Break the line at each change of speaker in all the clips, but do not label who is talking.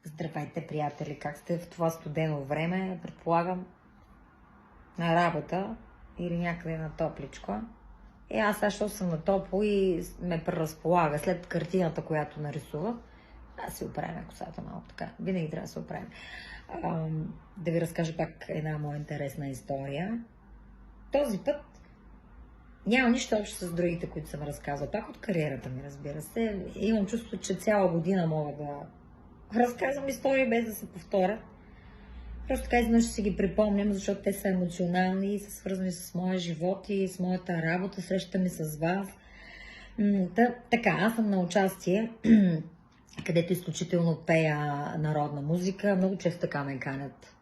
Здравейте, приятели! Как сте в това студено време? Предполагам на работа или някъде на топличко. Аз защо съм на топло и ме преразполага след картината, която нарисувах. Аз си оправя косата малко така. Винаги трябва да се оправя. Да ви разкажа пак една моя интересна история. Този път няма нищо общо с другите, които съм разказала. Пак от кариерата ми, разбира се. Имам чувство, че цяла година мога да разказвам истории без да се повторят. Просто така изведнъж ще си ги припомням, защото те са емоционални и са свързани с моя живот и с моята работа, срещата ми с вас. Така, аз съм на участие, където изключително пея народна музика. Много често така ме канят.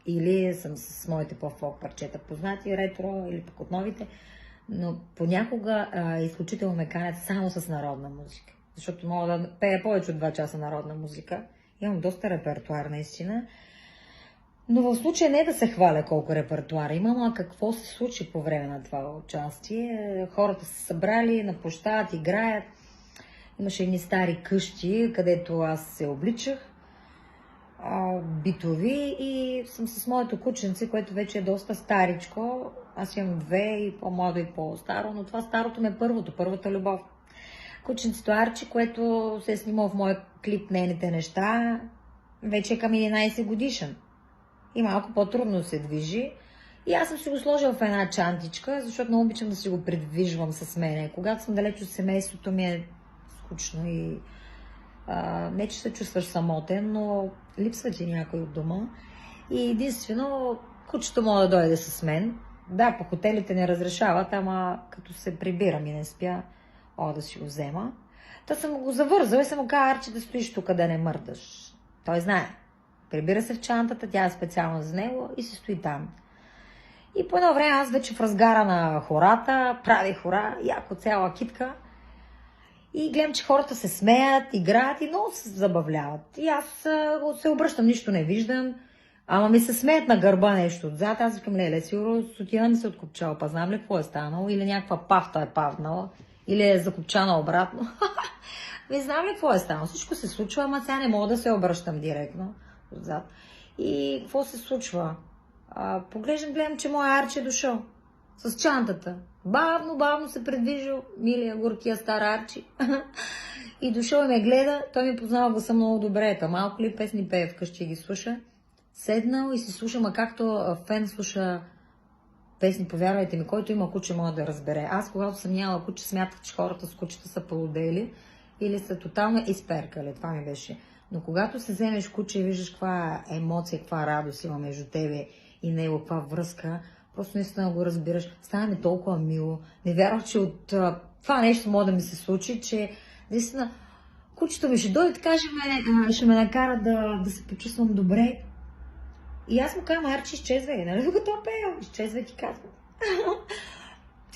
Или съм с моите по-фолк парчета познати, ретро, или пък от новите. Но понякога изключително ме канят само с народна музика. Защото мога да пея повече от 2 часа народна музика. Имам доста репертуар, наистина. Но в случая не да се хваля колко репертуара имам, а какво се случи по време на това участие. Хората се събрали на площад, играят. Имаше едни стари къщи, където аз се обличах. Битови, и съм с моето кученце, което вече е доста старичко. Аз имам 2, и по-младо и по-старо, но това старото ми е първата любов. Кученцето Арчи, което се е снимал в моя клип "Нейните неща", вече е към 11 годишен. И малко по-трудно се движи. И аз съм си го сложила в една чантичка, защото много обичам да си го придвижвам с мене. Когато съм далеч от семейството, ми е скучно и не че се чувстваш самотен, но липсва ти някой от дома. И единствено кучето може да дойде с мен. Да, по хотелите не разрешават, ама като се прибирам и не спя, да си го взема. Та съм го завързала и съм му казала: "Арчи, да стоиш тук, да не мърдаш." Той знае. Прибира се в чантата, тя е специално за него и се стои там. И по едно време аз вече в разгара на хората, правих хора, яко цяла китка. И гледам, че хората се смеят, играят и много се забавляват. И аз се обръщам, нищо не виждам. Ама ми се смеят на гърба нещо отзад. Аз викам: "Леле, сигурно сутина ми се откопчала, па знам ли какво е станало? Или някаква пафта е паднала, или е закопчана обратно." Не знам ли какво е станало. Всичко се случва, ама сега не мога да се обръщам директно отзад. И какво се случва? Поглеждам, гледам, че моя Арчи е дошъл с чантата. Бавно се предвижил милия, горкия стар Арчи. И дошъл и ме гледа. Той ми познава гласа много добре. Малко ли песни пее вкъщи и ги слуша. Седнал и си слуша, ма както фен слуша песни, повярвайте ми, който има куче може да разбере. Аз, когато съм нямала куче, смятах, че хората с кучета са полудели или са тотално изперкали. Това ми беше. Но когато се вземеш куче и виждаш каква емоция, каква радост има между тебе и него, каква връзка, просто наистина го разбираш. Става ми толкова мило. Не вярвах, че от това нещо може да ми се случи, че наистина кучето ми ще дойде, така ще ме накара да се почувствам добре. И аз му казвам: "Арчи, изчезвай, нали докато пея? Изчезвай, ти казвам."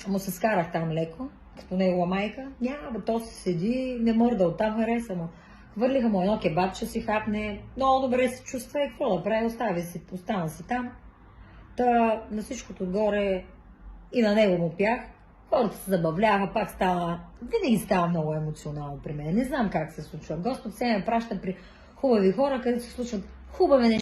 Му се скарах там леко, като негова майка. Няма, то се седи, не мърда оттам, хареса му. Хвърлиха му едно кебабче, си хапне, много добре се чувства и какво да прави, остана си там. Та на всичкото отгоре и на него му пях. Хората се забавляха, пак винаги става много емоционално при мен. Не знам как се случва. Господ се ме праща при хубави хора, където се случват хубави неща.